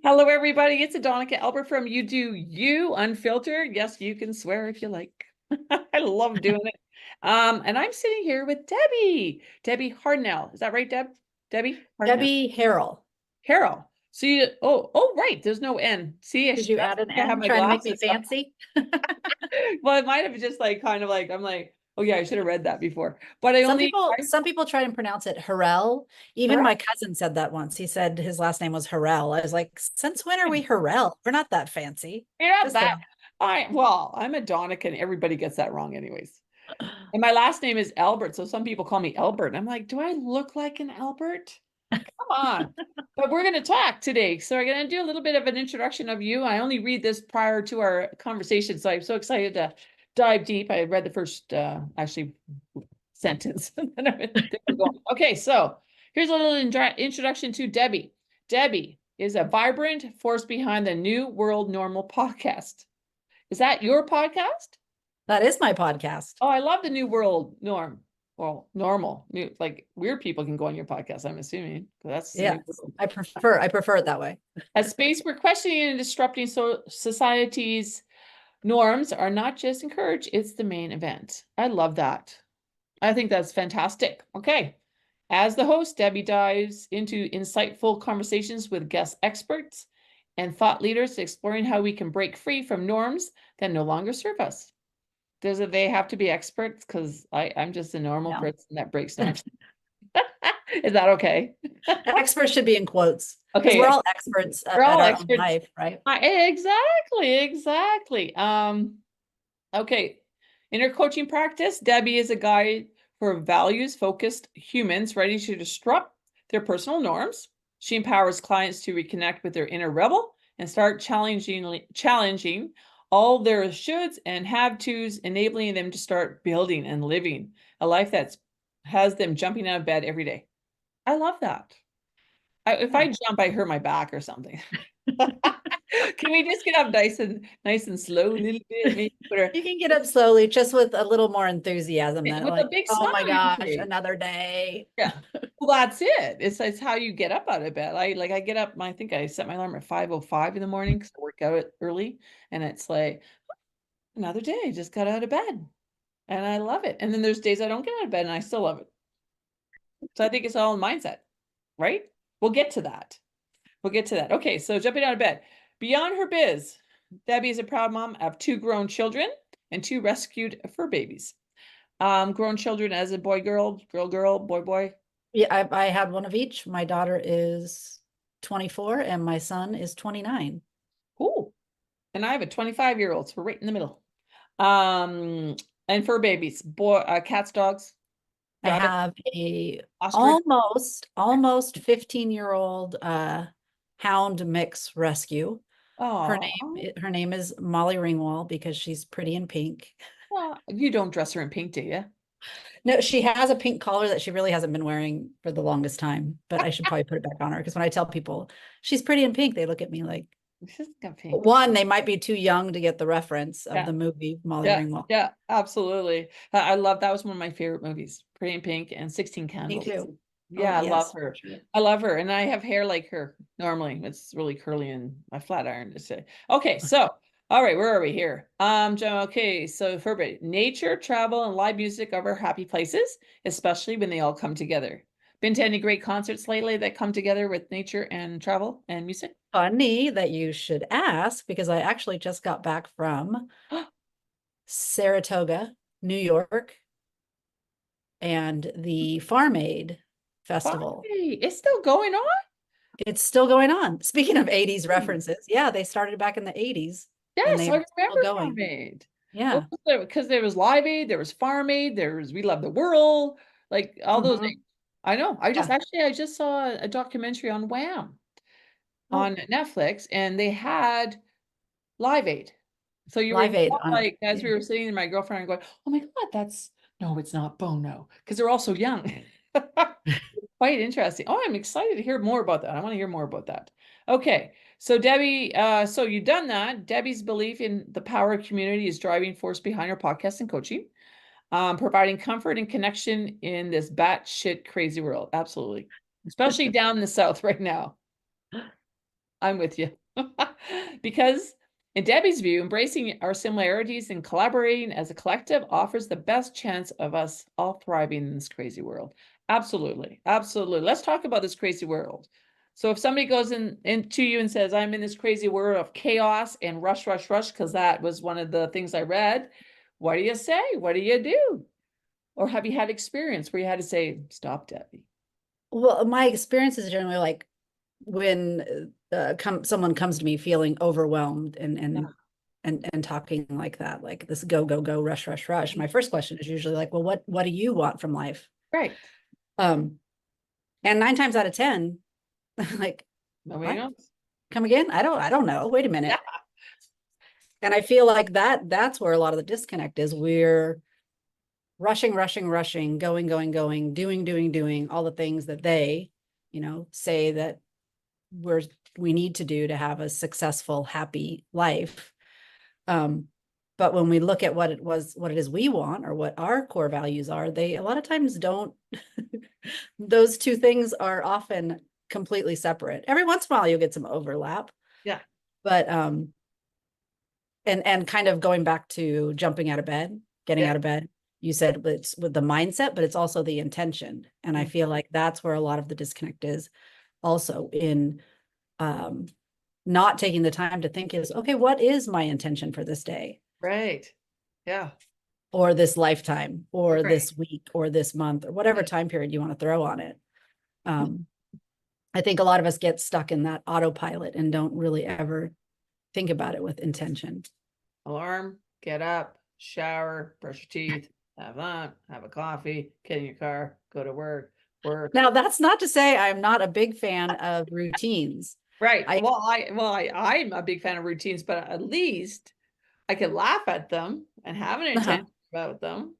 Hello, everybody. It's Adonica Albert from You Do You Unfiltered. Yes, you can swear if you like. I love doing it. And I'm sitting here with Debbie Harnell. Is that right, Debbie Harnell? Debbie Harrell. Harrell. See, right. There's no N. See, Did you add an I have N my trying to make me glasses. fancy? Well, it might have just I'm like, oh yeah, I should have read that before. But Some people try and pronounce it Harrell. Even my cousin said that once. He said his last name was Harrell. I was like, since when are we Harrell? We're not that fancy. Yeah, Just that. I'm a Donica, and everybody gets that wrong, anyways. And my last name is Albert, so some people call me Albert. And I'm like, do I look like an Albert? Come on. But we're going to talk today. So we're going to do a little bit of an introduction of you. I only read this prior to our conversation, so I'm so excited to dive deep. I read the first sentence. Okay, so here's a little introduction to Debbie. Debbie is a vibrant force behind the New World Normal podcast. Is that your podcast? That is my podcast. Oh, I love the New World Norm. Well, normal, new, like weird people can go on your podcast, I'm assuming. That's I prefer it that way. A space where questioning and disrupting society's norms are not just encouraged, it's the main event. I love that. I think that's fantastic. Okay. As the host, Debbie dives into insightful conversations with guest experts and thought leaders, exploring how we can break free from norms that no longer serve us. They have to be experts? Because I'm just a normal person that breaks norms. Is that okay? Experts should be in quotes. Okay. We're all experts at our own life, right? Exactly. Okay. In her coaching practice, Debbie is a guide for values-focused humans ready to disrupt their personal norms. She empowers clients to reconnect with their inner rebel and start challenging all their shoulds and have-tos, enabling them to start building and living a life that has them jumping out of bed every day. I love that. If I jump, I hurt my back or something. Can we just get up nice and slow a little bit? You can get up slowly, just with a little more enthusiasm than with like, a big oh my smile. gosh, another day. Yeah. Well, that's it. It's how you get up out of bed. I get up, I think I set my alarm at 5:05 in the morning because I work out early. And it's like, another day, I just got out of bed. And I love it. And then there's days I don't get out of bed and I still love it. So I think it's all in mindset, right? We'll get to that. Okay, so jumping out of bed. Beyond her biz, Debbie is a proud mom of 2 grown children and 2 rescued fur babies. Grown children as a boy, girl, boy. Yeah, I had one of each. My daughter is 24 and my son is 29. Cool. And I have a 25-year-old, so we're right in the middle. And fur babies, cats, dogs. I have a almost 15-year-old hound mix rescue. Her name is Molly Ringwald because she's pretty in pink. Well, you don't dress her in pink, do you? No, she has a pink collar that she really hasn't been wearing for the longest time, but I should probably put it back on her because when I tell people she's pretty in pink, they look at me like, one, they might be too young to get the reference of the movie Molly Ringwald. Yeah, absolutely. I love that. Was one of my favorite movies, Pretty in Pink and 16 Candles. Me too. Yeah, I love her. I love her. And I have hair like her normally. It's really curly and I flat iron to say. Okay, so all right, where are we here? Okay, so for nature, travel, and live music are our happy places, especially when they all come together. Been to any great concerts lately that come together with nature and travel and music? Funny that you should ask, because I actually just got back from Saratoga, New York, and the Farm Aid Festival. It's still going on? It's still going on. Speaking of 80s references, yeah, they started back in the 80s. Yes, I remember Farm Aid. Yeah. Because there was Live Aid, there was Farm Aid, there was We Love the World, like all those things. I know. I just saw a documentary on Wham on Netflix, and they had Live Aid. So you were like, as we were sitting, my girlfriend and going, "Oh my God, no, it's not Bono," because they're all so young. Quite interesting. Oh, I'm excited to hear more about that. I want to hear more about that. Okay, so Debbie, so you've done that. Debbie's belief in the power of community is driving force behind her podcast and coaching. Providing comfort and connection in this batshit crazy world. Absolutely. Especially down in the South right now. I'm with you. Because in Debbie's view, embracing our similarities and collaborating as a collective offers the best chance of us all thriving in this crazy world. Absolutely. Absolutely. Let's talk about this crazy world. So if somebody goes into you and says, I'm in this crazy world of chaos and rush, rush, rush, because that was one of the things I read, what do you say? What do you do? Or have you had experience where you had to say, stop, Debbie? Well, my experience is generally like when someone comes to me feeling overwhelmed Yeah. and talking like that, like this go, go, go, rush, rush, rush. My first question is usually like, well, what do you want from life? Right. Um, and 9 times out of 10, like, Nobody what? knows. Come again? I don't know. Wait a Yeah. minute. And I feel like that's where a lot of the disconnect is. We're rushing, rushing, rushing, going, going, going, doing all the things that they, say that we're we need to do to have a successful, happy life. Um, but when we look at what it is we want or what our core values are, they a lot of times don't. Those two things are often completely separate. Every once in a while, you'll get some overlap, Yeah. but and kind of going back to jumping out of bed, getting Yeah. out of bed. You said it's with the mindset, but it's also the intention, and I feel like that's where a lot of the disconnect is, also in um not taking the time to think is, okay, what is my intention for this day Right. Yeah. or this lifetime or Right. this week or this month or whatever Yeah. time period you want to throw on it. um I think a lot of us get stuck in that autopilot and don't really ever think about it with intention. Alarm, get up, shower, brush your teeth, have lunch, have a coffee, get in your car, go to work, work. Now, that's not to say I'm not a big fan of routines. Right. I I'm a big fan of routines, but at least I can laugh at them and have an uh-huh. intention about them.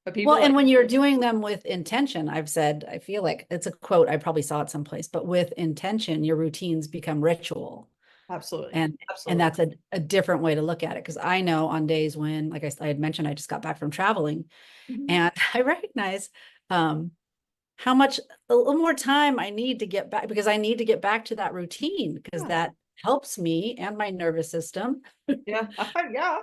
But Well, people and like, when you're doing them with intention, I've said, I feel like it's a quote, I probably saw it someplace, but with intention, your routines become ritual. absolutely, And absolutely. that's a different way to look at it. Because I know on days when, like I had mentioned, I just got back from traveling, Mhm. and I recognize um, how much a little more time I need to get back, because I need to get back to that routine, because Yeah. that helps me and my nervous system Yeah. Yeah.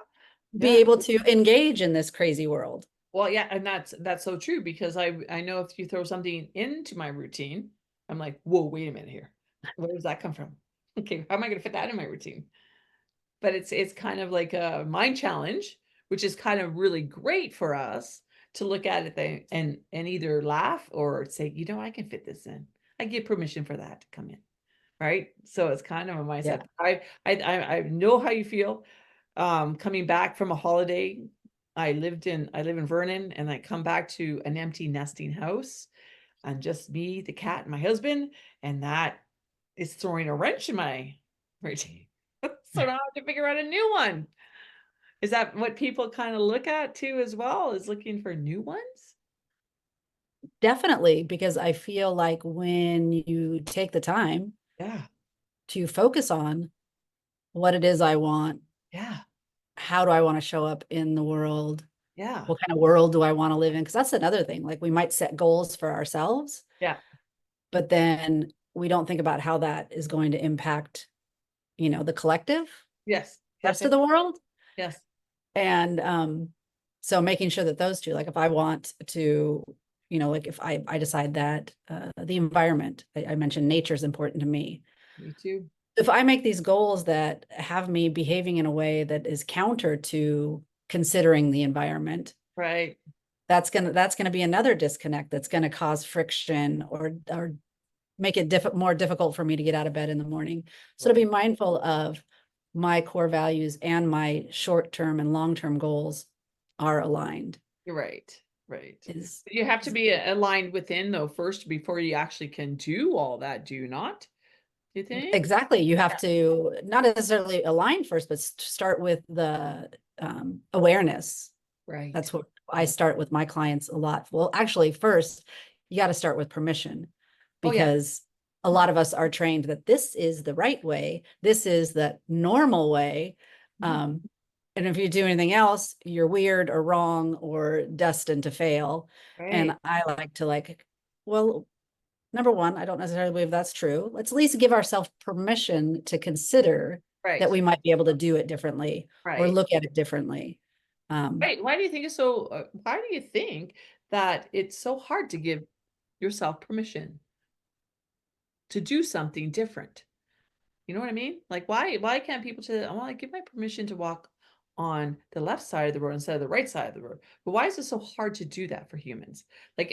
be Yeah. able to engage in this crazy world. Well, yeah, and that's so true because I know if you throw something into my routine, I'm like, whoa, wait a minute here. Where does that come from? Okay, how am I going to fit that in my routine? But it's kind of like a mind challenge, which is kind of really great for us to look at it and either laugh or say, I can fit this in. I give permission for that to come in, right? So it's kind of a Yeah. mindset. I know how you feel. Coming back from a holiday, I live in Vernon, and I come back to an empty nesting house and just me, the cat, and my husband, and that is throwing a wrench in my routine. So now I have to figure out a new one. Is that what people kind of look at too as well, is looking for new ones? Definitely, because I feel like when you take the time Yeah, to focus on what it is I want, yeah, how do I want to show up in the world, yeah, what kind of world do I want to live in? Because that's another thing. Like we might set goals for ourselves, yeah. but then we don't think about how that is going to impact, the collective, Yes, yes, rest of yes, the world. yes. And so making sure that those two, like if I want to, like if I decide that the environment, I mentioned nature is important to me. Me too. If I make these goals that have me behaving in a way that is counter to considering the environment, Right. that's gonna be another disconnect that's gonna cause friction or make it more difficult for me to get out of bed in the morning. So to Right. be mindful of my core values and my short-term and long-term goals are aligned You're right. Right. is, You have to is be aligned within though first before you actually can do all that, do you not? Do you think? exactly. You have Yeah. to not necessarily align first, but start with the awareness. Right. That's what I Right. start with my clients a lot. Well, actually, first, you got to start with permission, Oh yeah. because a lot of us are trained that this is the right way, this is the normal way. Mhm. Um, and if you do anything else, you're weird or wrong or destined to fail. Right. And I like to well, number one, I don't necessarily believe that's true. Let's at least give ourselves permission to consider that Right. we might be able to do it differently or Right. look at it differently. Right. Why do you think it's so, why do you think that it's so hard to give yourself permission to do something different? You know what I mean? Like, why can't people say, "I wanna give my permission to walk on the left side of the road instead of the right side of the road?" But why is it so hard to do that for humans? Like,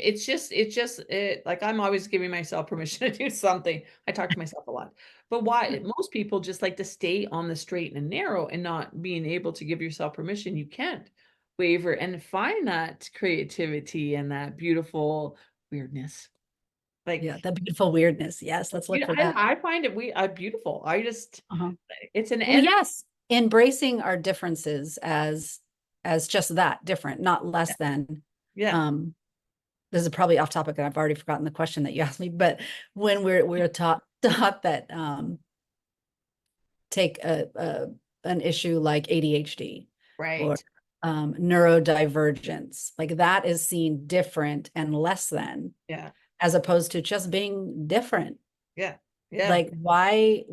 like, I'm always giving myself permission to do something. I talk to myself a lot. But why most people just like to stay on the straight and narrow and not being able to give yourself permission. You can't waver and find that creativity and that beautiful weirdness. Like, Yeah, that beautiful weirdness. Yes, let's look for that. I find it beautiful. Uh-huh. It's an And energy. yes, embracing our differences as just that, different, not less than. Yeah. Um, this is probably off topic, and I've already forgotten the question that you asked me, but when we're taught that take an issue like ADHD or Right. neurodivergence, like that is seen different and less than, Yeah. as opposed to just being different. Yeah. Yeah. Like why,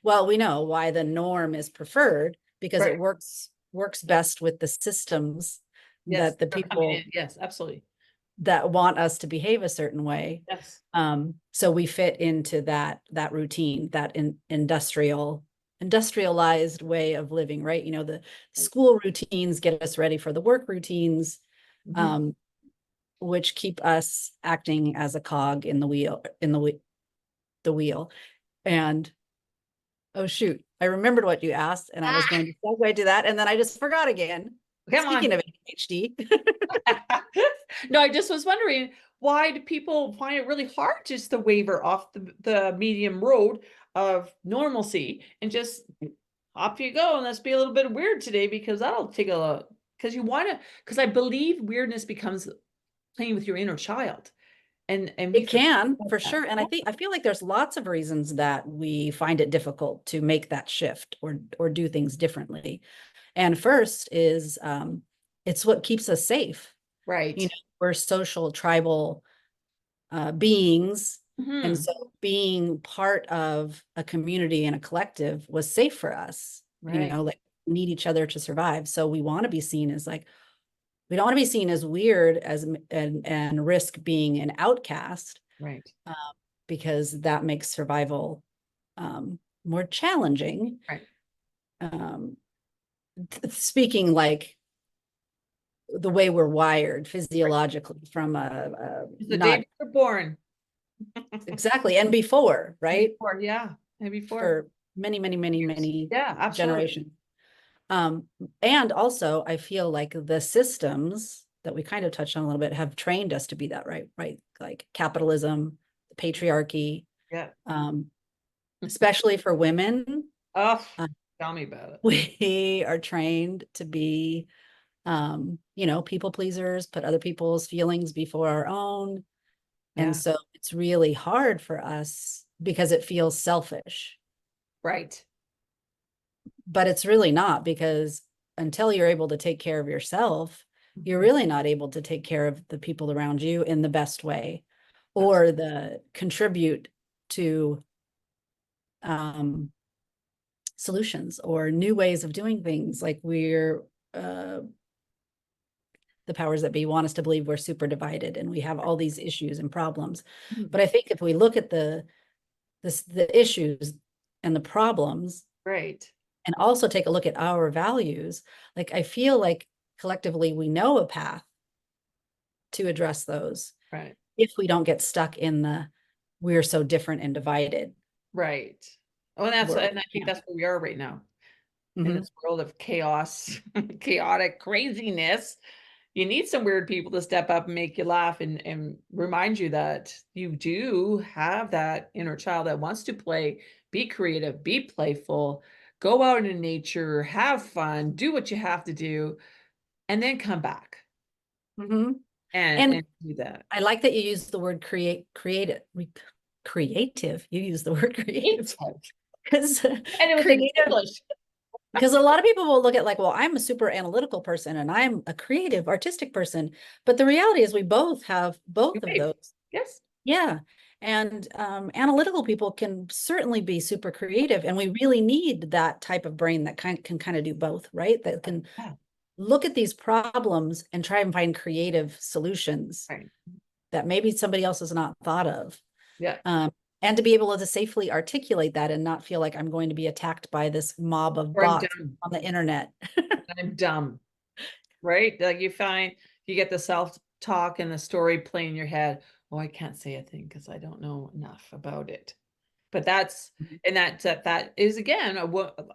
well, we know why the norm is preferred because Right. it works best with the systems Yes. that the They're coming in. people Yes, absolutely. that want us to behave a certain way. Yes. So we fit into that routine, that industrialized way of living, right? You know, the Right. school routines get us ready for the work routines, Mhm. um, which keep us acting as a cog in the wheel, the wheel. And oh shoot, I remembered what you asked, and I was Ah, going to segue to that, and then I just forgot again. come on. Speaking of ADHD, No, I just was wondering, why do people find it really hard just to waver off the medium road of normalcy and just off you go, and let's be a little bit weird today because that'll take a because you wanna because I believe weirdness becomes playing with your inner child, and we it forget can about for that. sure. And I feel like there's lots of reasons that we find it difficult to make that shift or do things differently. And first is it's what keeps us safe. You know, Right. we're social tribal beings. And Mhm. so being part of a community and a collective was safe for us, you Right, know, like we need each other to survive. So we want to be seen as like, we don't want to be seen as weird as and risk being an outcast, right, uh, because that makes survival more challenging. right. Um, speaking like the way we're wired Right. physiologically from It's the day not before born. exactly and before, And right? before, yeah, and before For years. many Yeah, absolutely. generations. Um, and also I feel like the systems that we kind of touched on a little bit have trained us to be that, right? Right. Like capitalism, the patriarchy, Yeah. um, especially for women, Oh, uh, tell me about it. we are trained to be you know, people pleasers, put other people's feelings before our own. And Yeah, so it's really hard for us because it feels selfish, right. but it's really not, because until you're able to take care of yourself, you're Mhm. really not able to take care of the people around you in the best way Abs or the contribute to um, solutions or new ways of doing things. Like uh, the powers that be want us to believe we're super divided and we have all these issues and problems. Mhm. But I think if we look at the issues and the problems Right, and also take a look at our values, like I feel like collectively we know a path to address those right, if we don't get stuck in the we're so different and divided right. Oh, world. and I think Yeah. that's where we are right now in Mm-hmm. this world of chaos, chaotic craziness. You need some weird people to step up and make you laugh and remind you that you do have that inner child that wants to play, be creative, be playful, go out in nature, have fun, do what you have to do, and then come back Mm-hmm. and And and do that. I like that you use the word creative. You use the word It's creative hard. because And it was in creative, English. because a lot of people will look at like, well, I'm a super analytical person and I'm a creative, artistic person. But the reality is we both have both of Right. those. Yes. Yeah. And analytical people can certainly be super creative, and we really need that type of brain that can kind of do both, right? That can Yeah. look at these problems and try and find creative solutions Right. that maybe somebody else has not thought of. Yeah. And to be able to safely articulate that and not feel like I'm going to be attacked by this mob of Or I'm bots dumb. on the internet. I'm dumb. Right? Like you get the self-talk and the story play in your head. Oh, I can't say a thing because I don't know enough about it. But that is again,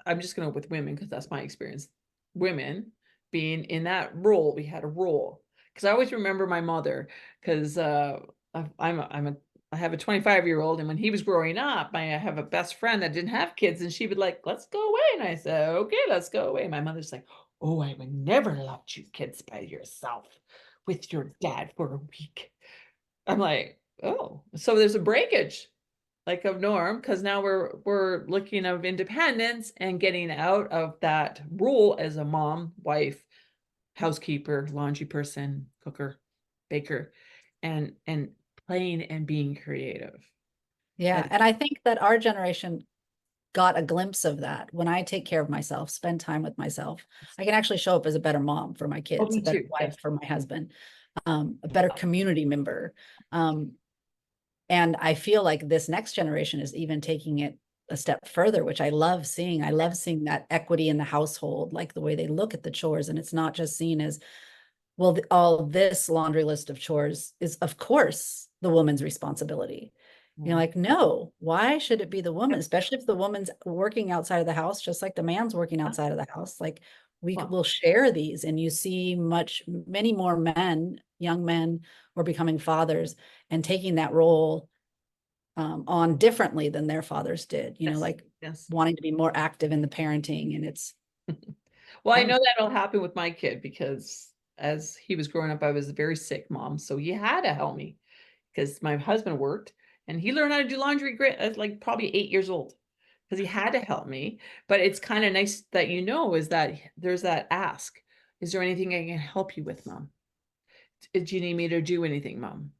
I'm just gonna with women because that's my experience. Women being in that role, we had a role. Because I always remember my mother, because I have a 25-year-old, and when he was growing up, I have a best friend that didn't have kids, and she would like, let's go away. And I said, okay, let's go away. My mother's like, oh, I would never let you kids by yourself with your dad for a week. I'm like, oh, so there's a breakage like of norm because now we're looking of independence and getting out of that role as a mom, wife, housekeeper, laundry person, cooker, baker, and playing and being creative. Yeah. That And I think that our generation got a glimpse of that. When I take care of myself, spend time with myself, I can actually show up as a better mom for my oh, kids, a me better too. wife Yes. for my husband, a better community member. Um, and I feel like this next generation is even taking it a step further, which I love seeing. I love seeing that equity in the household, like the way they look at the chores. And it's not just seen as, well, all this laundry list of chores is, of course, the woman's responsibility. You're Yeah. like, no, why should it be the woman, Yep. especially if the woman's working outside of the house, just like the man's working outside of the house? Like we Well, will share these, and you see many more men, young men, who are becoming fathers and taking that role on differently than their fathers did, yes. like Yes. wanting to be more active in the parenting, and it's Well, I fun. know that'll happen with my kid because as he was growing up, I was a very sick mom, so he had to help me because my husband worked and he learned how to do laundry great at like probably 8 years old because he had to help me. But it's kind of nice that is that there's that ask. Is there anything I can help you with, mom? Do you need me to do anything, mom?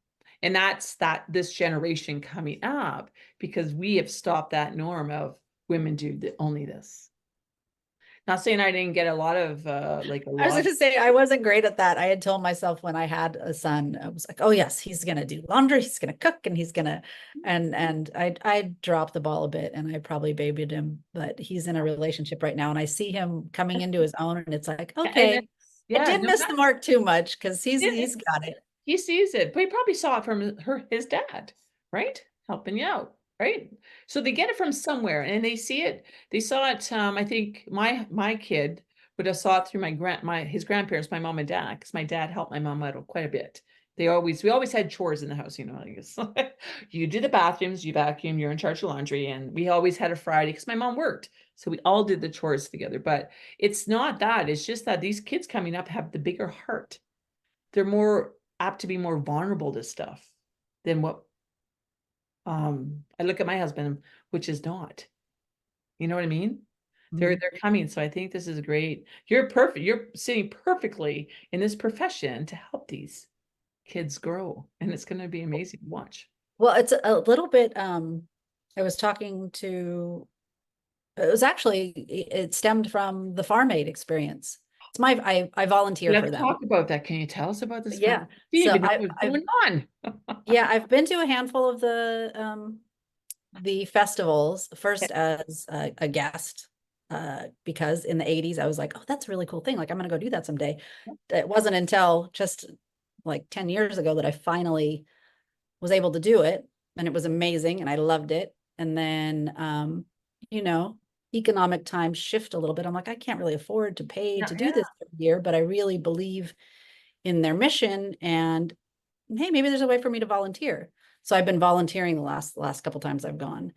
And that's that this generation coming up because we have stopped that norm of women do only this. Not saying I didn't get a lot of like a I was lot. going to say I wasn't great at that. I had told myself when I had a son, I was like, "Oh yes, he's going to do laundry, he's going to cook, and he's going to," and I dropped the ball a bit, and I probably babied him. But he's in a relationship right now, and I see him coming into his own, and it's like, And okay, I yeah, didn't no, miss the mark too much because he's it's got it. he sees it, but he probably saw it from his dad, right? Helping you out, right? So they get it from somewhere and they see it. They saw it. I think my kid would have saw it through his grandparents, my mom and dad, because my dad helped my mom out quite a bit. We always had chores in the house, I guess. You do the bathrooms, you vacuum, you're in charge of laundry, and we always had a Friday because my mom worked. So we all did the chores together. But it's not that, it's just that these kids coming up have the bigger heart. They're more apt to be more vulnerable to stuff than what I look at my husband, which is not. You know what I mean? Mhm. They're coming. So I think this is great. You're perfect. You're sitting perfectly in this profession to help these kids grow. And it's going to be amazing to watch. Well, it's a little bit. I was talking to. It was actually it stemmed from the farm aid experience. It's I volunteer for Let's them. talk about that. Can you tell us about this farm? Yeah. You didn't So even know what was going on. yeah, I've been to a handful of the festivals, first as a guest, because in the 80s I was like, oh, that's a really cool thing. Like I'm gonna go do that someday. It wasn't until just like 10 years ago that I finally was able to do it, and it was amazing and I loved it. And then you know, economic times shift a little bit. I'm like, I can't really afford to pay Yeah, to do yeah. this every year, but I really believe in their mission, and hey, maybe there's a way for me to volunteer. So I've been volunteering the last couple times I've gone.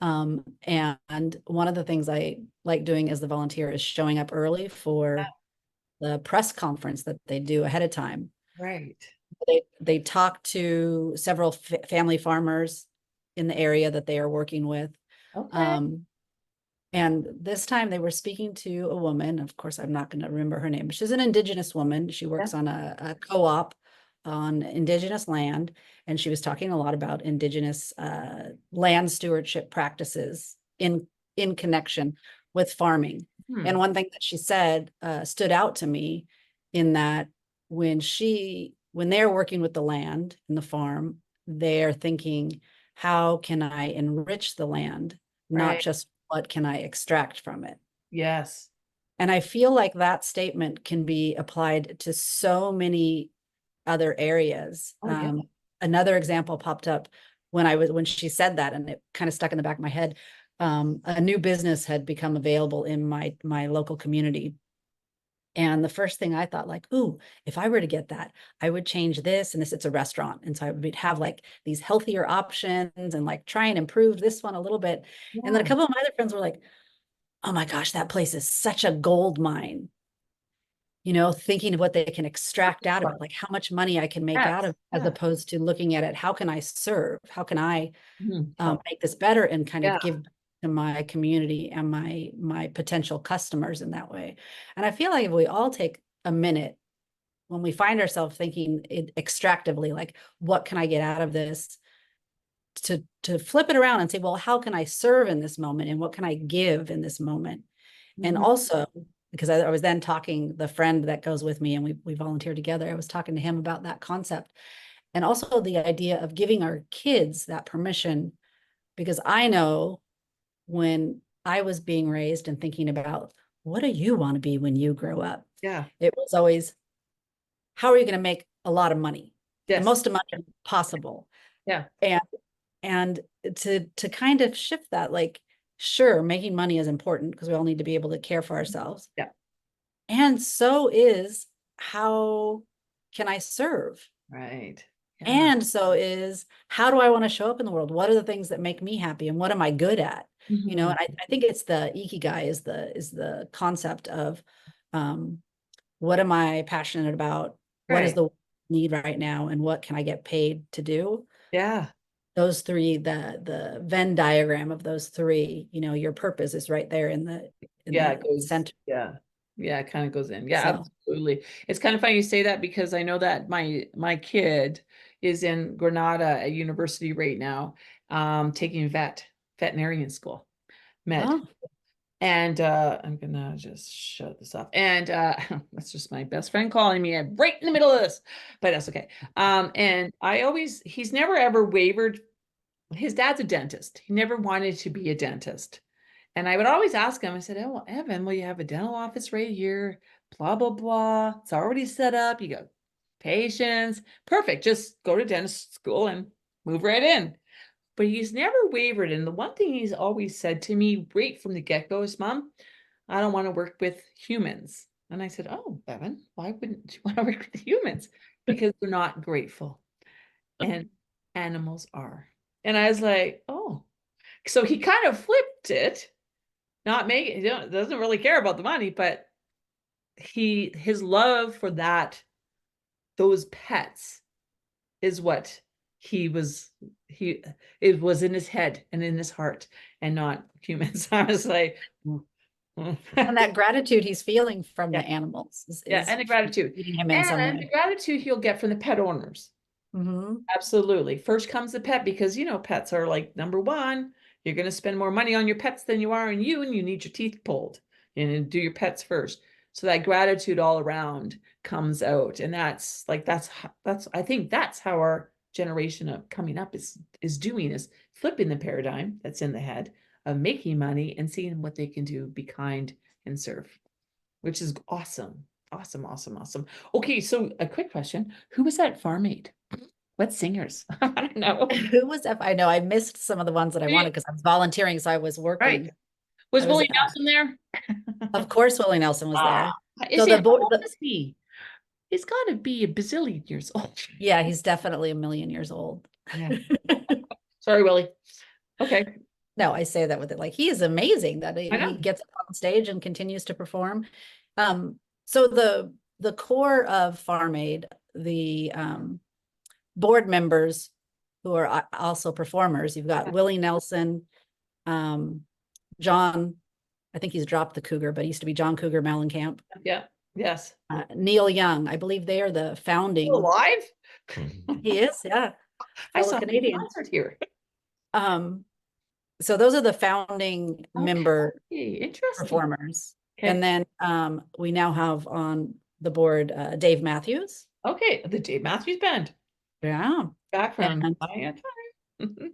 And one of the things I like doing as the volunteer is showing up early for the press conference that they do ahead of time. Right. They talk to several family farmers in the area that they are working with. Okay. Um, and this time they were speaking to a woman. Of course, I'm not going to remember her name, but she's an indigenous woman. She Yeah. works on a co-op on Indigenous land, and she was talking a lot about Indigenous land stewardship practices in connection with farming. And one thing that she said stood out to me, in that when they're working with the land and the farm, they're thinking, how can I enrich the land, not just what can I extract from it? Yes. And I feel like that statement can be applied to so many other areas. Oh, yeah. Another example popped up when she said that, and it kind of stuck in the back of my head. A new business had become available in my local community. And the first thing I thought, like, ooh, if I were to get that, I would change this and this. It's a restaurant. And so I would have like these healthier options and like try and improve this one a little bit. Yeah. And then a couple of my other friends were like, oh my gosh, that place is such a gold mine. Thinking of what they can extract out of it, like how much money I can make out of it, as opposed to looking at it, how can I serve? How can I make this better and kind of give to my community and my potential customers in that way? And I feel like if we all take a minute when we find ourselves thinking extractively, like, what can I get out of this, to flip it around and say, well, how can I serve in this moment, and what can I give in this moment? And also, because I was then talking, the friend that goes with me and we volunteer together, I was talking to him about that concept, and also the idea of giving our kids that permission, because I know when I was being raised and thinking about, what do you want to be when you grow up? Yeah. It was always, how are you going to make a lot of money? Yes. The most amount possible. Yeah. And to kind of shift that, like, sure, making money is important because we all need to be able to care for ourselves. Yeah. And so is, how can I serve? Right. Yeah. And so is, how do I want to show up in the world? What are the things that make me happy, and what am I good at? And I think it's the ikigai is the concept of, what am I passionate about? What is the need right now, and what can I get paid to do? Yeah. Those three, the Venn diagram of those three, your purpose is right there in the center. Yeah. Yeah, it kind of goes in. Yeah, absolutely. It's kind of funny you say that, because I know that my kid is in Granada at university right now, taking veterinarian school, med. And I'm gonna just shut this off. And that's just my best friend calling me right in the middle of this, but that's okay. And he's never ever wavered. His dad's a dentist. He never wanted to be a dentist. And I would always ask him, I said, oh, well, Evan, well, you have a dental office right here, blah, blah, blah. It's already set up. You got patients. Perfect. Just go to dentist school and move right in. But he's never wavered. And the one thing he's always said to me right from the get-go is, Mom, I don't want to work with humans. And I said, oh, Evan, why wouldn't you want to work with humans? Because they're not grateful. And animals are. And I was like, oh. So he kind of flipped it, doesn't really care about the money, but his love for those pets is what it was in his head and in his heart, and not humans. I was like, and that gratitude he's feeling from the animals is and the gratitude, and the gratitude he'll get from the pet owners. Absolutely. First comes the pet, because pets are like number one. You're going to spend more money on your pets than you are on you, and you need your teeth pulled, and do your pets first. So that gratitude all around comes out, and I think that's how our generation of coming up is doing, is flipping the paradigm that's in the head of making money and seeing what they can do, be kind and serve, which is awesome. Awesome, awesome, awesome. Okay, so a quick question. Who was that farm aide? What singers? I don't know. Who was that? I know I missed some of the ones that I wanted because I was volunteering, so I was working. Right. Was Willie Nelson there? Of course, Willie Nelson was there. How old is he? He's got to be a bazillion years old. Yeah, he's definitely a million years old. Yeah. Sorry, Willie. Okay. No, I say that with it. Like, he is amazing that he gets up on stage and continues to perform. So the core of Farm Aid, the board members who are also performers, you've got Willie Nelson, John, I think he's dropped the Cougar, but he used to be John Cougar Mellencamp. Yeah. Yes. Neil Young, I believe they are the founding. Still alive? He is, yeah. I Fellow saw him in Canadian. concert here. Um, so those are the founding member Okay, interesting. performers. Okay. And then we now have on the board Dave Matthews. Okay, the Dave Matthews Band. Yeah. Back from And my time.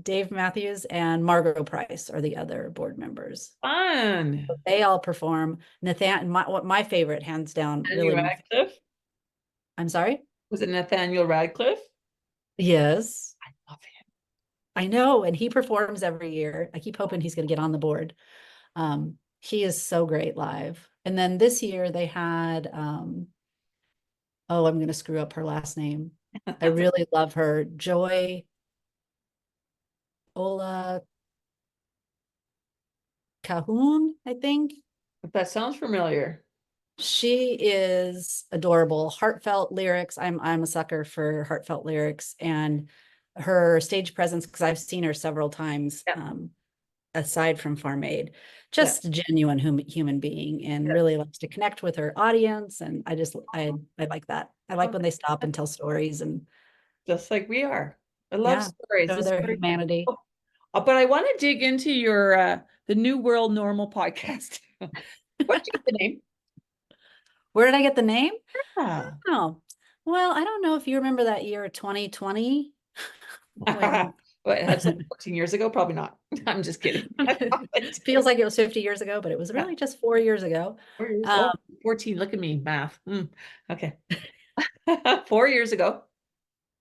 Dave Matthews and Margot Price are the other board members. Fun. They all perform. My favorite, hands down, Nathaniel really. Radcliffe. I'm sorry? Was it Nathaniel Radcliffe? Yes. I love him. I know. And he performs every year. I keep hoping he's going to get on the board. He is so great live. And then this year they had, oh, I'm going to screw up her last name. I really love her. Joy Ola Cahoon, I think. That sounds familiar. She is adorable. Heartfelt lyrics. I'm a sucker for heartfelt lyrics, and her stage presence, because I've seen her several times, Yeah. aside from Farm Aid, Yeah. just a genuine human being, and Yeah. really likes to connect with her audience. And I like that. I like when they stop and tell stories, and Just like we are. I love yeah, stories. show This their story. humanity. But I want to dig into your the New World Normal podcast. What'd you get the name? Where did I get the name? Ah. Oh, well, I don't know if you remember that year 2020 when What, that's like 14 years ago? Probably not. I'm just kidding. feels like it was 50 years ago, but it was really just 4 years ago. 4 years. Oh, 14. Look at me, math. Okay. 4 years ago.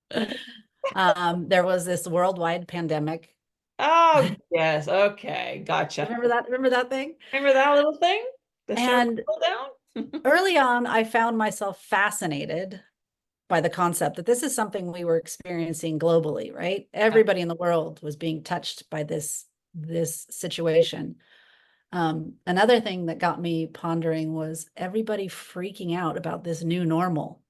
There was this worldwide pandemic. Oh, yes. Okay. Gotcha. Remember that? Remember that thing? Remember that little thing? The shut And down? early on, I found myself fascinated by the concept that this is something we were experiencing globally, right? Everybody in the world was being touched by this situation. Another thing that got me pondering was everybody freaking out about this new normal.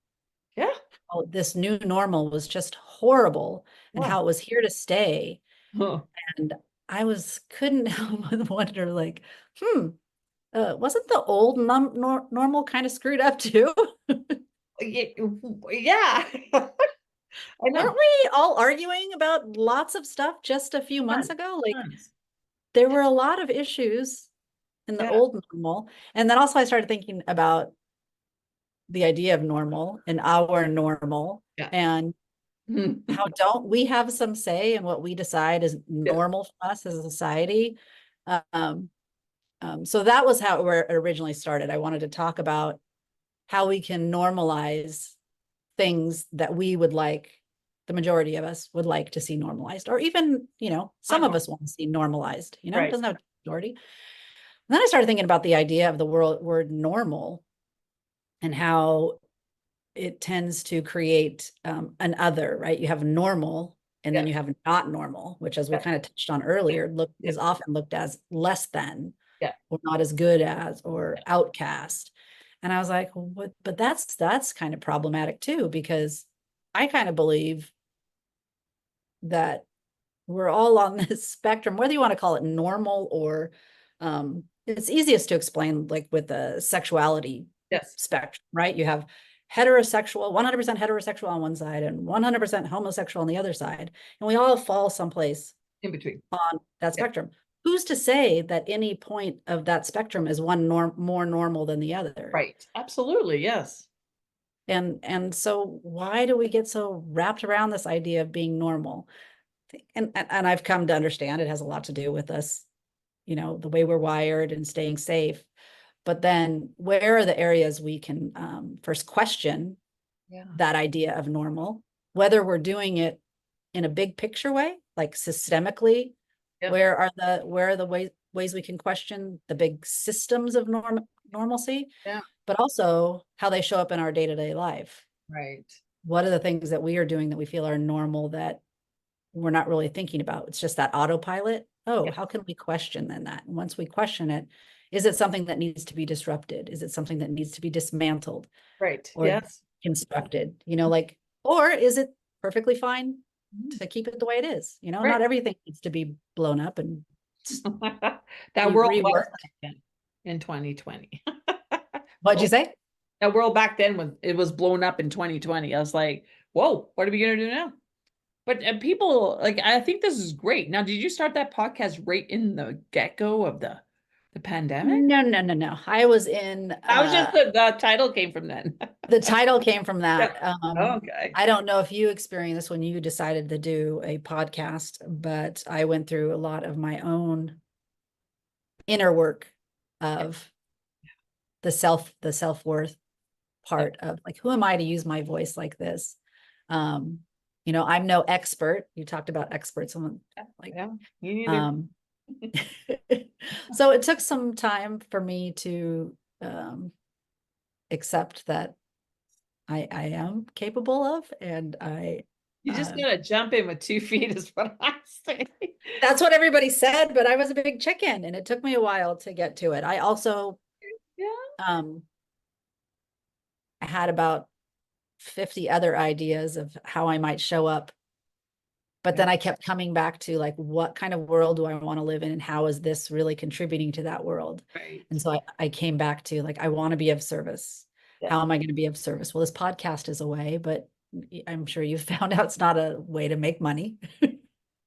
Yeah. Oh, this new normal was just horrible, and Wow. how it was here to stay. Huh. And couldn't help but wonder, like, wasn't the old normal kind of screwed up too? Yeah. I Weren't know. we all arguing about lots of stuff just a few months Tons, ago? Like, tons. there were a lot of issues in the Yeah. old normal. And then also I started thinking about the idea of normal and our normal, Yeah. and how don't we have some say in what we decide is Yeah. normal for us as a society? So that was how it originally started. I wanted to talk about how we can normalize things that we would like, the majority of us would like to see normalized, or even, some of us want to see normalized, it Right. doesn't have to be majority. And then I started thinking about the idea of the word normal, and how it tends to create an other, right? You have normal, and then Yeah. you have not normal, which, as we Yeah. kind of touched on earlier, is often looked as less than, Yeah. or not as good as, or outcast. And I was like, what? But that's kind of problematic too, because I kind of believe that we're all on this spectrum, whether you want to call it normal or it's easiest to explain, like with the sexuality Yes. spectrum, right? You have heterosexual, 100% heterosexual on one side, and 100% homosexual on the other side. And we all fall someplace In between. on that Yeah. spectrum. Who's to say that any point of that spectrum is one more normal than the other? Right. Absolutely. Yes. And so why do we get so wrapped around this idea of being normal? And I've come to understand it has a lot to do with us, the way we're wired and staying safe. But then where are the areas we can first question that idea of normal, whether we're doing it in a big picture way, like systemically? Yeah. Where are the ways we can question the big systems of normalcy? Yeah. But also how they show up in our day-to-day life. Right. What are the things that we are doing that we feel are normal that we're not really thinking about? It's just that autopilot. Oh, Yeah. how can we question then that? And once we question it, is it something that needs to be disrupted? Is it something that needs to be dismantled? Right. Or Yes. constructed? Or is it perfectly fine to keep it the way it is? Right. Not everything needs to be blown up and That world was reworked. in 2020. What'd you say? That world back then it was blown up in 2020. I was like, whoa, what are we going to do now? But people, like, I think this is great. Now, did you start that podcast right in the get-go of the pandemic? No. I was in, I was just the title came from then. the title came from that. Yeah. Okay. I don't know if you experienced this when you decided to do a podcast, but I went through a lot of my own inner work of the self-worth part of like, who am I to use my voice like this? You know, I'm no expert. You talked about experts. Like, yeah, you neither. So it took some time for me to accept that I am capable of, and You just gotta jump in with 2 feet is what I say. that's what everybody said, but I was a big chicken and it took me a while to get to it. I also Yeah. had about 50 other ideas of how I might show up. But then I kept coming back to like, what kind of world do I want to live in? And how is this really contributing to that world? Right. And so I came back to like, I want to be of service. Yeah. How am I going to be of service? Well, this podcast is a way, but I'm sure you've found out it's not a way to make make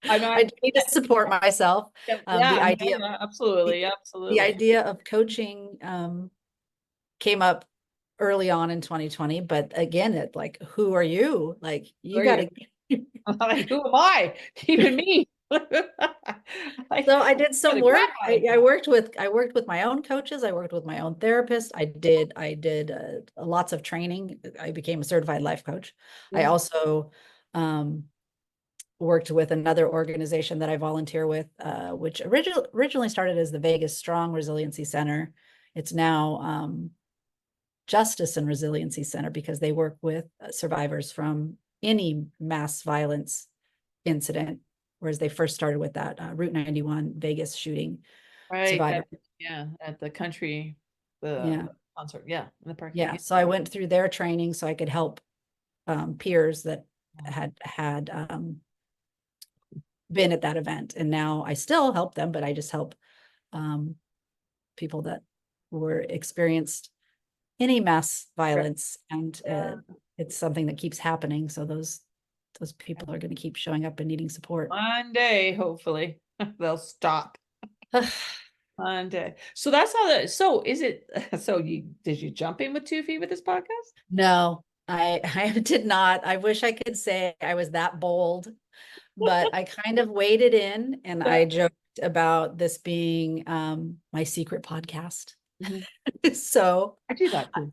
I need to support myself. Yeah, The idea, absolutely. the idea of coaching came up early on in 2020, but again, it like, who are you? Like, you got to. Like, who am I? Even me. So I did some work. I worked with my own coaches. I worked with my own therapist. I did lots of training. I became a certified life coach. Yeah. I also worked with another organization that I volunteer with, which originally started as the Vegas Strong Resiliency Center. It's now Justice and Resiliency Center, because they work with survivors from any mass violence incident, whereas they first started with that Route 91 Vegas shooting survivor. At the country, the concert, in the parking. Yeah, so I went through their training so I could help peers that had been at that event, and now I still help them, but I just help people that were experienced any mass violence, and it's something that keeps happening. So those people are going to keep showing up and needing support. One day, hopefully, they'll stop. One day. So that's how that. So is it? So did you jump in with 2 feet with this podcast? No, I did not. I wish I could say I was that bold, but I kind of waded in, and I joked about this being my secret podcast. So I do that too.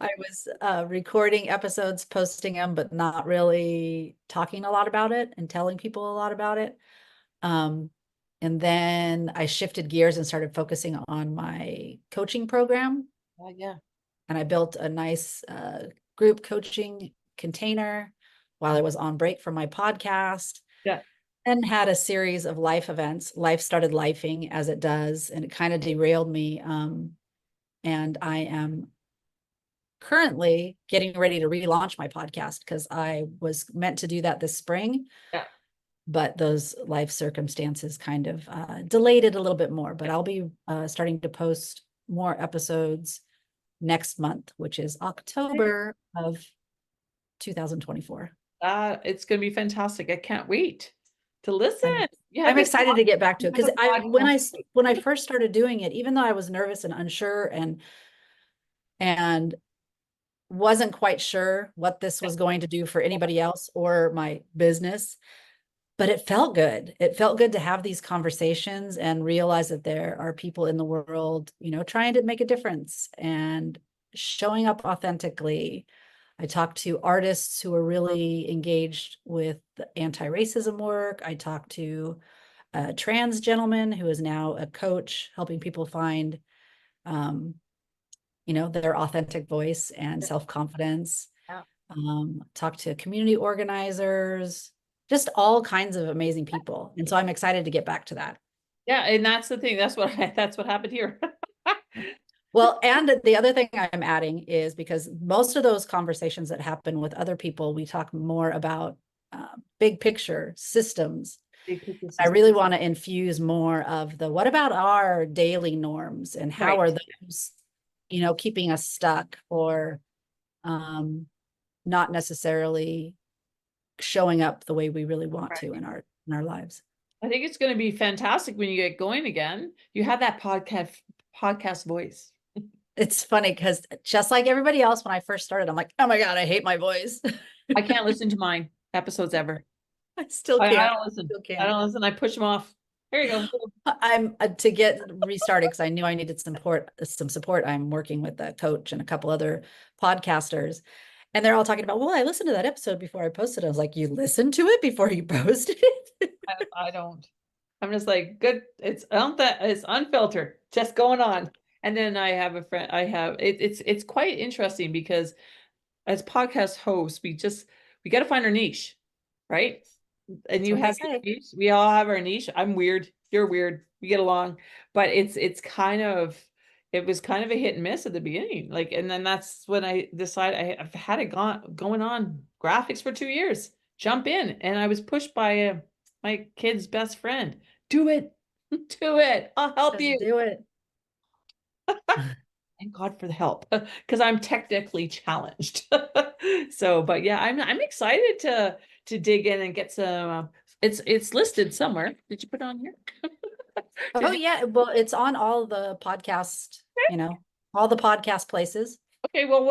I was recording episodes, posting them, but not really talking a lot about it and telling people a lot about it. And then I shifted gears and started focusing on my coaching program. Yeah. And I built a nice group coaching container while I was on break from my podcast. Yeah. And had a series of life events. Life started lifing as it does, and it kind of derailed me. And I am currently getting ready to relaunch my podcast, because I was meant to do that this spring. Yeah. But those life circumstances kind of delayed it a little bit more. But I'll be starting to post more episodes next month, which is October of 2024. It's going to be fantastic. I can't wait to listen. I'm excited to get back to it, because when I first started doing it, even though I was nervous and unsure and wasn't quite sure what this was going to do for anybody else or my business, but it felt good. It felt good to have these conversations and realize that there are people in the world, trying to make a difference and showing up authentically. I talked to artists who are really engaged with the anti-racism work. I talked to a trans gentleman who is now a coach, helping people find, their authentic voice and self-confidence. Talked to community organizers, just all kinds of amazing people. And so I'm excited to get back to that. Yeah. And that's the thing. That's what happened here. Well, and the other thing I'm adding is, because most of those conversations that happen with other people, we talk more about big picture systems. I really want to infuse more of the, what about our daily norms, and how are those, keeping us stuck, or not necessarily showing up the way we really want Right. to in our lives. I think it's going to be fantastic when you get going again. You have that podcast voice. It's funny because just like everybody else, when I first started, I'm like, oh my God, I hate my voice. I can't listen to my episodes ever. I still I can't. don't listen. Still I can't. don't listen. I push them off. Here you go. I'm to get restarted because I knew I needed some support. I'm working with a coach and a couple other podcasters, and they're all talking about, well, I listened to that episode before I posted it. I was like, you listened to it before you posted it? I don't. I'm just like, good. It's unfiltered, just going on. And then I have a friend. It's quite interesting because as podcast hosts, we got to find our niche, right? And That's you what they have your say. niche. We all have our niche. I'm weird. You're weird. We get along, but it was kind of a hit and miss at the beginning. Like, and then that's when I decided I've had it going on graphics for 2 years. Jump in, and I was pushed by my kid's best friend. Do it, do it. I'll help Just you. do it. Thank God for the help, because I'm technically challenged. So, but yeah, I'm excited to dig in and get some. It's listed somewhere. Did you put it on here? Oh Did you? yeah, well, it's on all the podcast, all the podcast places. Okay, well,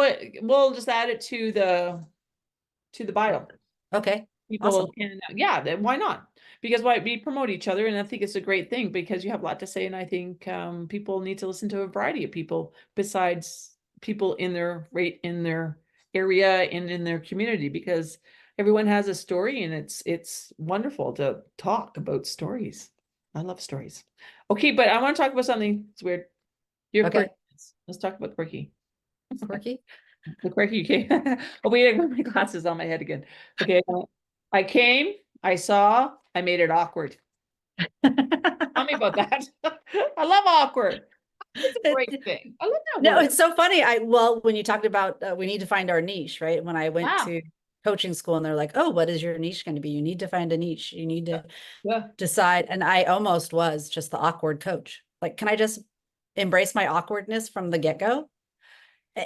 we'll just add it to the bio. Okay, People awesome. can, yeah, then why not? Because why we promote each other, and I think it's a great thing because you have a lot to say, and I think people need to listen to a variety of people besides people in their rate in their area and in their community, because everyone has a story, and it's wonderful to talk about stories. I love stories. Okay, but I want to talk about something. It's weird. Your Okay, quirkiness. Let's talk about quirky. quirky. The quirky. Okay. Oh wait, I got my glasses on my head again. Okay. I came, I saw, I made it awkward. Tell me about that. I love awkward. It's a great thing. I love that No, word. it's so funny. Well, when you talked about we need to find our niche, right? When I went Yeah. to coaching school and they're like, oh, what is your niche going to be? You need to find a niche. You need to Yeah. decide. And I almost was just the awkward coach. Like, can I just embrace my awkwardness from the get-go?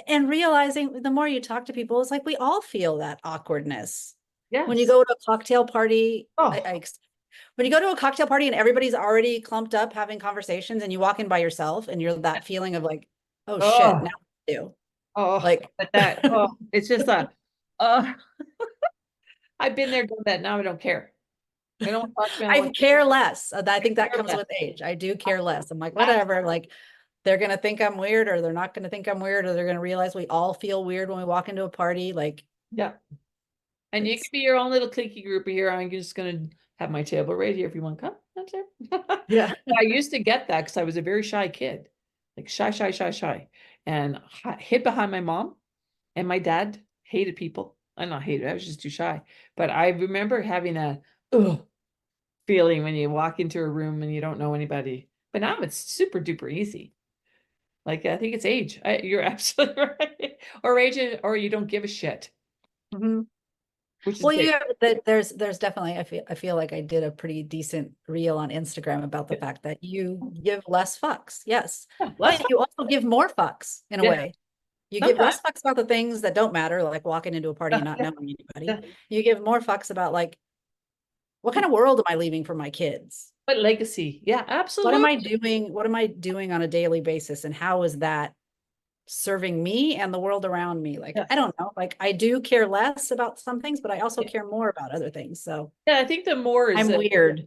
And realizing the more you talk to people, it's like we all feel that awkwardness. When you Yes. go to a cocktail party, Oh, when you go to a cocktail party and everybody's already clumped up having conversations and you walk in by yourself and you're that feeling of like, oh shit, oh, now what do I do? oh, Like, but that, oh, it's just uh, I've been there, done that. Now I don't care. I don't want to talk to me. I don't I want care less. I to think that care comes less. with age. I do care less. I'm like, That's, whatever. Like, they're going to think I'm weird or they're not going to think I'm weird or they're going to realize we all feel weird when we walk into a party. Like, yeah. And you can it's, be your own little cliquey group here. I'm just gonna have my table right here if you want to come. That's it. yeah. I used to get that because I was a very shy kid, like shy, shy, shy, shy, and hid behind my mom. And my dad hated people. I'm not hated. I was just too shy. But I remember having a ugh feeling when you walk into a room and you don't know anybody. But now it's super duper easy. Like I think it's age. You're absolutely right. Or age, or you don't give a shit, Mhm. which is Well, big. there's definitely I feel like I did a pretty decent reel on Instagram about the fact that you give less fucks. Yes. Yeah, less But you also give more fucks in a yeah, way. You give sometimes. less fucks about the things that don't matter, like walking into a party and Yeah, not yeah, knowing anybody. yeah. You give more fucks about like what kind of world am I leaving for my kids? But legacy, yeah, What am I absolutely. doing? What am I doing on a daily basis? And how is that serving me and the world around me? Like, Yeah, I don't know. Like I do care less about some things, but I also yeah. care more about other things. So Yeah, I think the more is I'm that weird.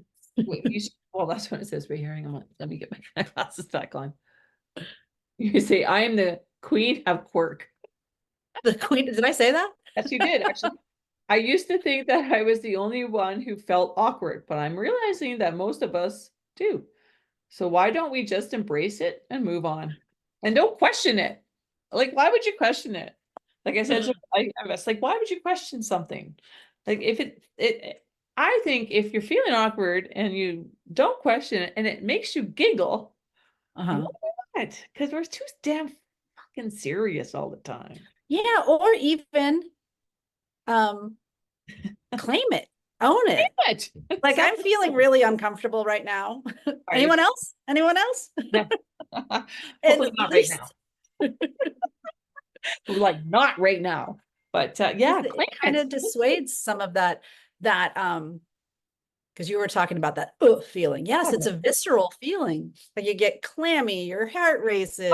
well, that's what it says right here. Hang on, let me get my glasses back on. You say, I am the queen of quirk. The queen, did I say that? Yes, you did, actually. I used to think that I was the only one who felt awkward, but I'm realizing that most of us do. So why don't we just embrace it and move on? And don't question it. Like, why would you question it? Like I said, I was like, why would you question something? Like if I think if you're feeling awkward and you don't question it and it makes you giggle, why Uh-huh. not? Because we're too damn fucking serious all the time. Yeah, or even um claim it, own it. What? Like I'm Exactly. feeling really uncomfortable right now. Are you? Anyone else? Anyone else? No. At Hopefully not right now. least Like not right now. But yeah, It kind of dissuades some of that, because you were talking about that feeling. Yes, it's a visceral feeling. Like you get clammy, your heart oh, races.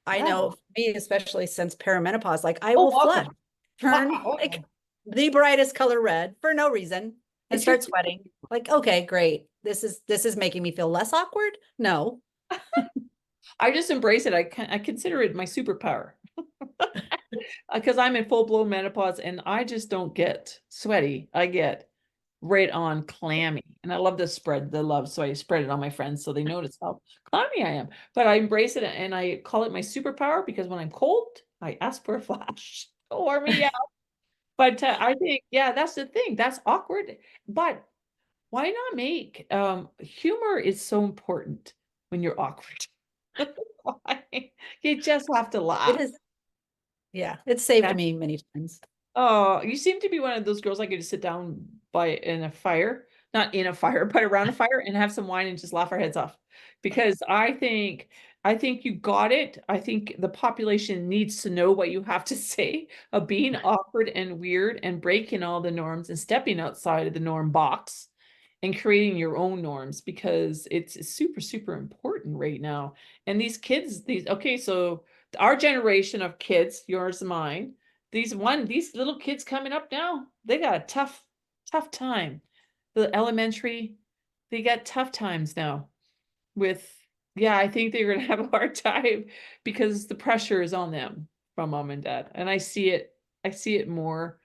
I yeah. know me, especially since perimenopause, like I Oh, will flush, welcome. turn like the brightest color red for no reason and It's your start sweating. Like, okay, great. This is making me feel less awkward. No. I just embrace it. I consider it my superpower because I'm in full-blown menopause and I just don't get sweaty. I get right on clammy. And I love to spread the love. So I spread it on my friends so they notice how clammy I am. But I embrace it and I call it my superpower because when I'm cold, I ask for a flash. Warm me up. But I think, yeah, that's the thing. That's awkward. But why not make humor is so important when you're awkward. You just have to It laugh. is. Yeah, it saved me many times. Oh, you seem to be one of those girls I could just sit down by in a fire, not in a fire, but around a fire and have some wine and just laugh our heads off. Because I think you got it. I think the population needs to know what you have to say of being awkward and weird and breaking all the norms and stepping outside of the norm box and creating your own norms because it's super, super important right now. And these kids, okay, so our generation of kids, yours and mine, these little kids coming up now, they got a tough time. The elementary, they got tough times now with, yeah, I think they're gonna have a hard time because the pressure is on them from mom and dad. And I see it more.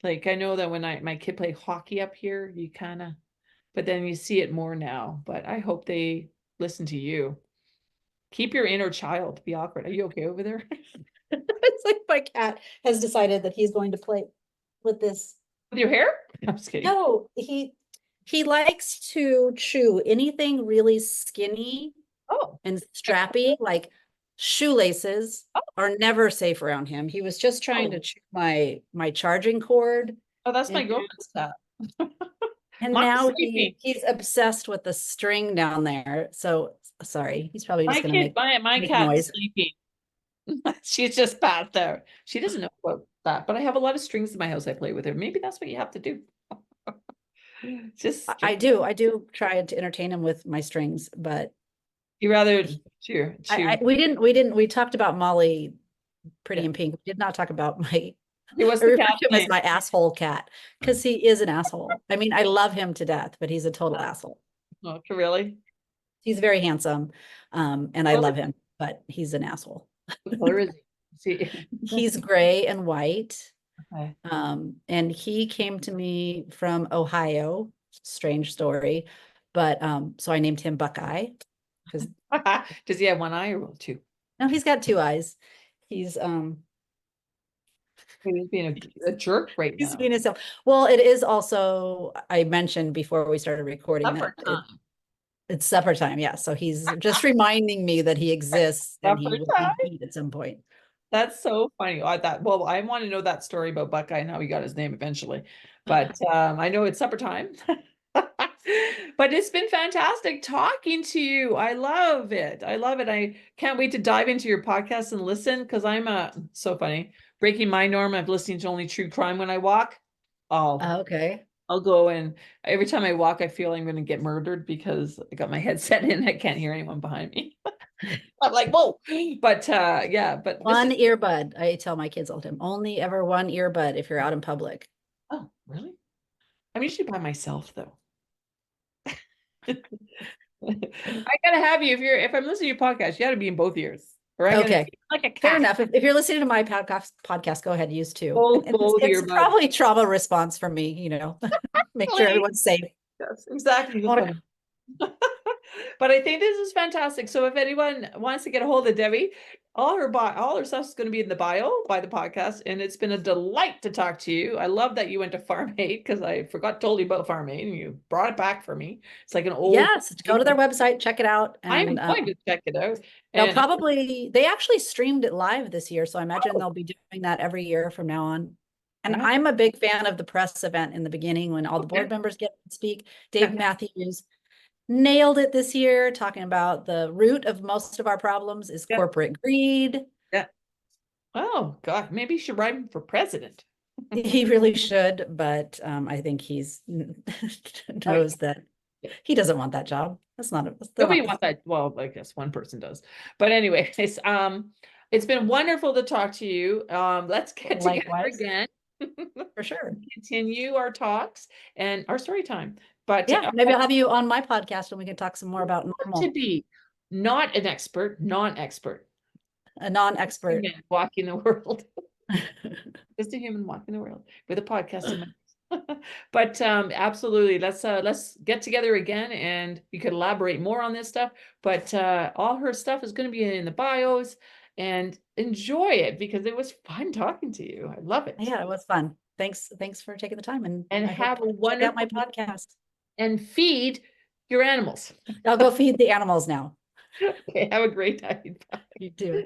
Like I know that when my kid played hockey up here, you kind of, but then you see it more now. But I hope they listen to you. Keep your inner child. Be awkward. Are you okay over there? It's like my cat has decided that he's going to play with this. With your hair? I'm just kidding. No, he likes to chew anything really skinny Oh, and strappy, like shoelaces are never safe around him. He was just trying to chew my charging cord. oh, that's my And, girlfriend's cat. and Mine's now sleeping. he's obsessed with the string down there. So sorry, he's probably just My gonna kid, my make cat's noise. sleeping. She's just bad there. She doesn't know about that, but I have a lot of strings in my house I play with her. Maybe that's what you have to do. Just I do try to entertain him with my strings, but you rather chew. we talked about Molly Pretty Yeah. in Pink. We did not talk about my Hey, what's I the refer cat's to him as name? my asshole cat because he is an asshole. I mean, I love him to death, but he's a total asshole. Oh, really? He's very handsome, and I Color, love him, but he's an asshole. what color is he? See. He's gray and white, Okay. and he came to me from Ohio. Strange story, but so I named him Buckeye because Does he have one eye or two? no, he's got two eyes. He's He's being a jerk right he's now. being himself. Well, it is also, I mentioned before we started recording Supper that time. it's supper time. Yeah. So he's just reminding me that he exists and he Supper will time. need to eat at some point. That's so funny. I thought, well, I want to know that story about Buckeye and how he got his name eventually. But I know it's supper time. But it's been fantastic talking to you. I love it. I love it. I can't wait to dive into your podcast and listen because I'm so funny. Breaking my norm of listening to only true crime when I walk. I'll Okay. I'll go and every time I walk, I feel I'm going to get murdered because I got my headset in. I can't hear anyone behind me. I'm like, whoa. But yeah, but this One is, earbud. I tell my kids all the time, only ever one earbud if you're out in public. oh, really? I'm usually by myself though. I gotta have you if I'm listening to your podcast, you gotta be in both ears. Or I'm gonna Okay. be like a Fair cat. enough. If you're listening to my podcast, go ahead, use two. Both It's earbuds. probably trauma response for me, make sure Please. everyone's safe. Yes, exactly. But I think this is fantastic. So if anyone wants to get a hold of Debbie, all her stuff is going to be in the bio by the podcast. And it's been a delight to talk to you. I love that you went to Farm Aid because I forgot totally about Farm Aid and you brought it back for me. It's like an old. Yes, go to their website, check it out. I'm And going to check it out. And they actually streamed it live this year. So I imagine oh, they'll be doing that every year from now on. And right. I'm a big fan of the press event in the beginning when all the board members get to speak. Dave Matthews nailed it this year, talking about the root of most of our problems is corporate greed. Yeah. Oh, God, maybe you should run for president. He really should, but I think he's knows that he doesn't want that job. That's not Nobody wants that. Well, I guess one person does. But anyway, it's been wonderful to talk to you. Let's get together likewise again. for sure. Continue our talks and our story time. But Yeah, maybe I'll have you on my podcast and we can talk some more about normal. To be not an expert, non-expert. A non-expert walking the world. Just a human walking the world with a podcast in my but absolutely, let's get together again and we could elaborate more on this stuff. But all her stuff is going to be in the bios, and enjoy it because it was fun talking to you. I love it. Yeah, it was fun. Thanks for taking the time, and I have a wonderful, check out my podcast and feed your animals. I'll go feed the animals now. Okay, have a great time. You too.